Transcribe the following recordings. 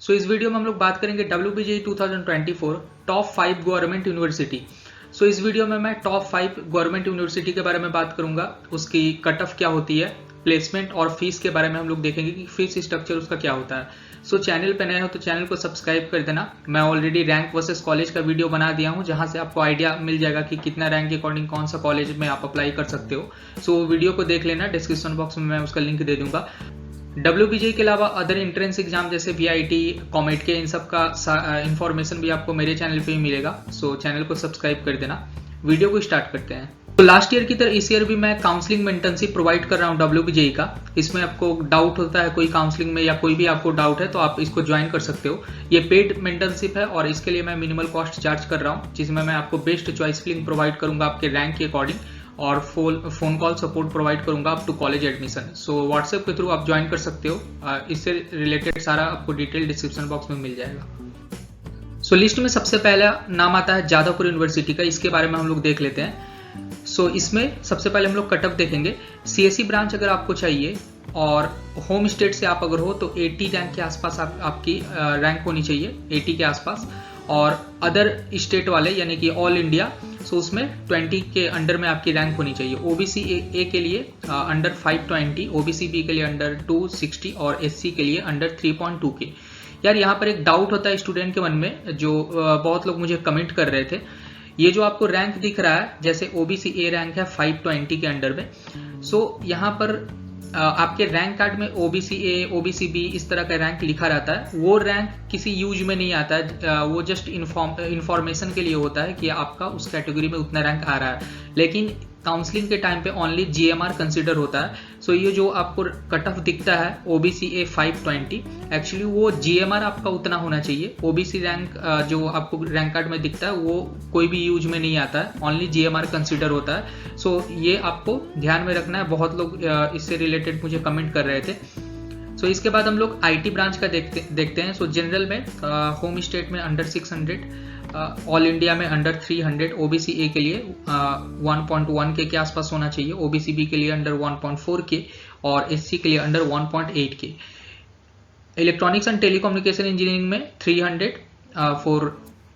सो इस वीडियो में हम लोग बात करेंगे WBJE 2024 टॉप 5 गवर्नमेंट यूनिवर्सिटी। सो इस वीडियो में मैं टॉप 5 गवर्नमेंट यूनिवर्सिटी के बारे में बात करूंगा, उसकी कट ऑफ क्या होती है, प्लेसमेंट और फीस के बारे में हम लोग देखेंगे कि फीस स्ट्रक्चर उसका क्या होता है। सो चैनल पे नए हो तो चैनल को सब्सक्राइब कर देना। मैं ऑलरेडी रैंक वर्सेस कॉलेज का वीडियो बना दिया हूं, जहां से आपको आइडिया मिल जाएगा कि कितना रैंक के अकॉर्डिंग कौन सा कॉलेज में आप अप्लाई कर सकते हो। सो वीडियो को देख लेना, डिस्क्रिप्शन बॉक्स में मैं उसका लिंक दे दूंगा। WBJE के अलावा अदर एंट्रेंस एग्जाम जैसे VIT, कॉमेट के, इन सब का इंफॉर्मेशन भी आपको मेरे चैनल पे ही मिलेगा। सो चैनल को सब्सक्राइब कर देना। वीडियो को स्टार्ट करते हैं। तो लास्ट ईयर की तरह इस ईयर भी मैं काउंसलिंग में इंटर्नशिप प्रोवाइड कर रहा हूँ WBJE का। इसमें आपको डाउट होता है कोई काउंसलिंग में या कोई भी आपको डाउट है तो आप इसको ज्वाइन कर सकते हो। ये पेड मेंटरशिप है और इसके लिए मैं मिनिमल कॉस्ट चार्ज कर रहा हूँ, जिसमें मैं आपको बेस्ट चॉइस लिंक प्रोवाइड करूंगा आपके रैंक के अकॉर्डिंग, और फोन कॉल सपोर्ट प्रोवाइड करूंगा up to college admission. So WhatsApp के थ्रू आप ज्वाइन कर सकते हो। इससे रिलेटेड सारा आपको डिटेल डिस्क्रिप्शन बॉक्स में मिल जाएगा। सो लिस्ट में सबसे पहला नाम आता है जादवपुर यूनिवर्सिटी का। इसके बारे में हम लोग देख लेते हैं। सो इसमें सबसे पहले हम लोग कट ऑफ देखेंगे। CSE ब्रांच अगर आपको चाहिए और होम स्टेट से आप अगर हो तो 80 रैंक के आसपास आपकी रैंक होनी चाहिए, 80 के आसपास। और अदर स्टेट वाले यानी कि ऑल इंडिया, सो उसमें 20 के अंडर में आपकी रैंक होनी चाहिए। OBC ए के लिए अंडर 520, OBC बी के लिए अंडर 260 और SC के लिए अंडर 3.2 के। यार यहाँ पर एक डाउट होता है स्टूडेंट के मन में, जो बहुत लोग मुझे कमेंट कर रहे थे। ये जो आपको रैंक दिख रहा है, जैसे OBC ए रैंक है 520 के अंडर में, सो यहाँ पर आपके रैंक कार्ड में OBC ए, OBC बी इस तरह का रैंक लिखा रहता है। वो रैंक किसी यूज में नहीं आता है, वो जस्ट इन्फॉर्मेशन के लिए होता है कि आपका उस कैटेगरी में उतना रैंक आ रहा है। लेकिन काउंसलिंग के टाइम पे ओनली GMR कंसीडर होता है। सो ये जो आपको कट ऑफ दिखता है OBC ए 520, एक्चुअली वो GMR आपका उतना होना चाहिए। OBC रैंक जो आपको रैंक कार्ड में दिखता है वो कोई भी यूज में नहीं आता है, ओनली GMR कंसीडर होता है। सो ये आपको ध्यान में रखना है। बहुत लोग इससे रिलेटेड मुझे कमेंट कर रहे थे। सो इसके बाद हम लोग IT ब्रांच का देखते हैं। सो जनरल में होम स्टेट में अंडर 600, ऑल इंडिया में अंडर 300, OBC ए के लिए 1.1 के आसपास होना चाहिए, OBC बी के लिए अंडर 1.4 के और SC के लिए अंडर 1.8 के। इलेक्ट्रॉनिक्स एंड टेलीकम्युनिकेशन इंजीनियरिंग में 300 फॉर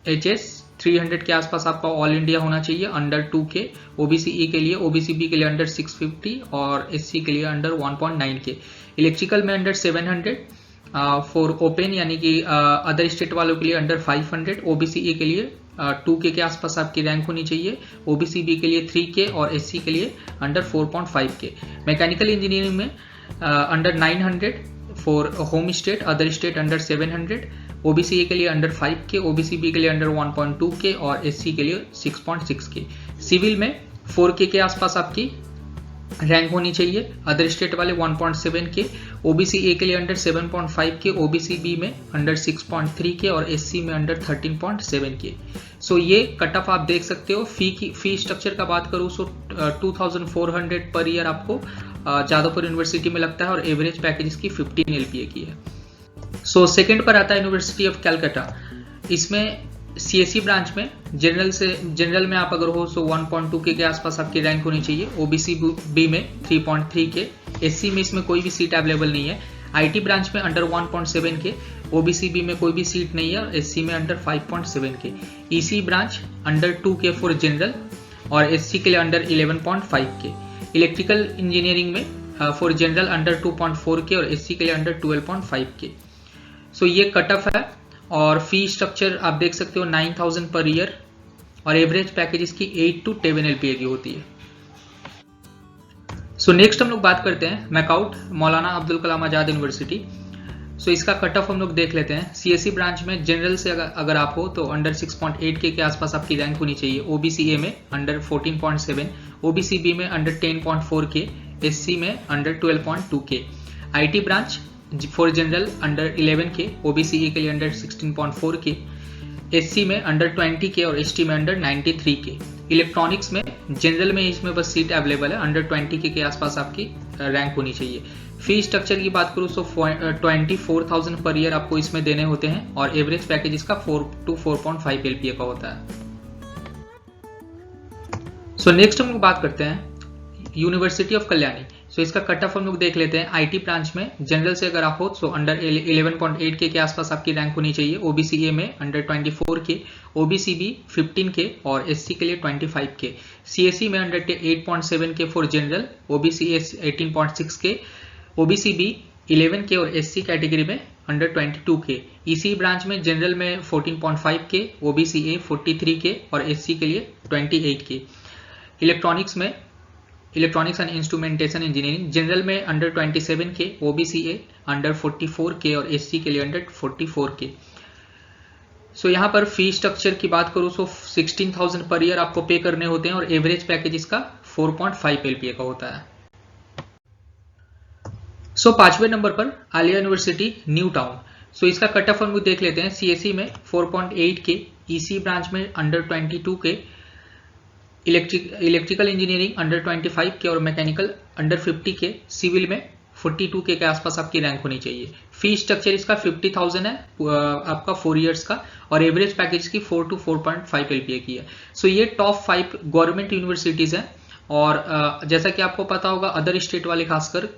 HS, 300 के आसपास आपका ऑल इंडिया होना चाहिए, अंडर 2 के। OBC ए के लिए, OBC बी के लिए अंडर 650 और SC के लिए अंडर 1.9 के। इलेक्ट्रिकल में अंडर 700 फॉर ओपन यानी कि अदर स्टेट वालों के लिए अंडर 500, OBC ए के लिए 2 के आसपास आपकी रैंक होनी चाहिए, OBC बी के लिए 3 और SC के लिए अंडर 4.5 के। मैकेनिकल इंजीनियरिंग में under 900 for home state, other state under 700, OBC ए के लिए अंडर 5 के, OBC बी के लिए अंडर 1.2 के और SC के लिए 6.6 के। सिविल में 4 के आसपास आपकी रैंक होनी चाहिए, अदर स्टेट वाले 1.7 के, OBC ए के लिए अंडर 7.5 के, OBC बी में अंडर 6.3 के और SC में अंडर 13.7 के। सो ये कट ऑफ आप देख सकते हो। फी स्ट्रक्चर का बात करूँ सो 2400 पर ईयर आपको जादवपुर यूनिवर्सिटी में लगता है और एवरेज पैकेज इसकी 15 LPA की है। सो सेकेंड पर आता है यूनिवर्सिटी ऑफ कैलकाटा। इसमें CSE ब्रांच में जनरल में आप अगर हो सो 1.2 के आसपास आपकी रैंक होनी चाहिए, OBC बी में 3.3 के, SC में इसमें कोई भी सीट अवेलेबल नहीं है। IT ब्रांच में अंडर 1.7 के, OBC बी में कोई भी सीट नहीं है और SC में अंडर 5.7 के। EC ब्रांच अंडर 2 के फॉर जनरल और SC के लिए अंडर 11.5 के। इलेक्ट्रिकल इंजीनियरिंग में फॉर जनरल अंडर 2.4 के और SC के लिए अंडर 12.5 के। सो ये कट ऑफ है और फी स्ट्रक्चर आप देख सकते हो 9000 पर ईयर और एवरेज पैकेज इसकी 8 to 10 LPA की होती है। सो नेक्स्ट हम लोग बात करते हैं मैकआउट मौलाना अब्दुल कलाम आजाद यूनिवर्सिटी। सो इसका कट ऑफ हम लोग देख लेते हैं। CSE ब्रांच में जनरल से अगर आप हो तो अंडर 6.8 के आसपास आपकी रैंक होनी चाहिए, OBC ए में अंडर 14.7, OBC बी में अंडर 10.4 के, SC में अंडर 12.2 के। IT branch for general under 11 के, OBC ए के लिए अंडर 16.4 के, SC में अंडर 20 के और ST में अंडर 93 के। इलेक्ट्रॉनिक्स में जनरल में इसमें बस सीट अवेलेबल है, अंडर 20 के आसपास आपकी रैंक होनी चाहिए। फी स्ट्रक्चर की बात करूँ तो 24,000 पर ईयर आपको इसमें देने होते हैं और एवरेज पैकेज इसका 4 to 4.5 LPA का होता है। सो नेक्स्ट हम लोग बात करते हैं यूनिवर्सिटी ऑफ कल्याणी। सो इसका कट ऑफ हम लोग देख लेते हैं। आईटी ब्रांच में जनरल से अगर आप हो तो अंडर 11.8 के आसपास आपकी रैंक होनी चाहिए। ओबीसी ए में अंडर 24 के, ओबीसी बी 15 के और एससी के लिए 25 के। सीएससी में अंडर 8.7 के फॉर जनरल, ओबीसी एस 18.6 के, ओबीसी बी 11 के और एससी कैटेगरी में अंडर 22 के। ईसी ब्रांच में जनरल में 14.5 के, ओबीसी ए 43 के और एससी के लिए 28 के। इलेक्ट्रॉनिक्स में electronics and instrumentation engineering general में अंडर 27 के, ओबीसी ए अंडर 44 के और एससी के लिए अंडर 44 के। सो यहाँ पर फी स्ट्रक्चर की बात करूँ तो 16,000 पर ईयर आपको पे करने होते हैं और एवरेज पैकेज इसका 4.5 एलपीए का होता है। सो 5वें नंबर पर आलिया यूनिवर्सिटी न्यू टाउन। सो इसका कट ऑफ हम लोग देख लेते हैं। सीएससी में 4.8 के, ईसी ब्रांच में अंडर 22 के, इलेक्ट्रिकल इंजीनियरिंग अंडर 25 के और मैकेनिकल अंडर 50 के, सिविल में 42 के आसपास आपकी रैंक होनी चाहिए। फी स्ट्रक्चर इसका 50,000 है आपका 4 इयर्स का और एवरेज पैकेज की 4 to 4.5 एलपीए की है। सो ये टॉप 5 गवर्नमेंट यूनिवर्सिटीज हैं और जैसा कि आपको पता होगा अदर स्टेट वाले, खासकर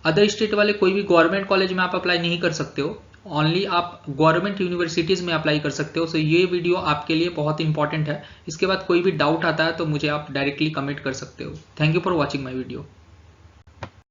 अदर स्टेट वाले कोई भी गवर्नमेंट कॉलेज में आप अप्लाई नहीं कर सकते हो, ओनली आप गवर्नमेंट यूनिवर्सिटीज में अप्लाई कर सकते हो। सो ये वीडियो आपके लिए बहुत इंपॉर्टेंट है। इसके बाद कोई भी डाउट आता है तो मुझे आप डायरेक्टली कमेंट कर सकते हो। Thank you for watching my video.